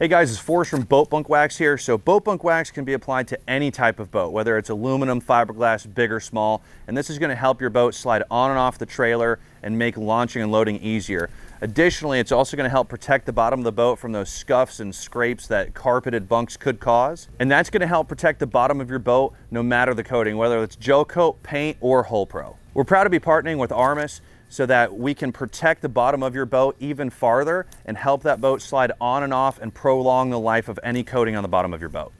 Hey guys, it's Forrest from Boat Bunk Wax here. So Boat Bunk Wax can be applied to any type of boat, whether it's aluminum, fiberglass, big or small, and this is going to help your boat slide on and off the trailer and make launching and loading easier. Additionally, it's also going to help protect the bottom of the boat from those scuffs and scrapes that carpeted bunks could cause. And that's going to help protect the bottom of your boat no matter the coating, whether it's gel coat, paint, or Hull Pro. We're proud to be partnering with Armus so that we can protect the bottom of your boat even farther and help that boat slide on and off and prolong the life of any coating on the bottom of your boat.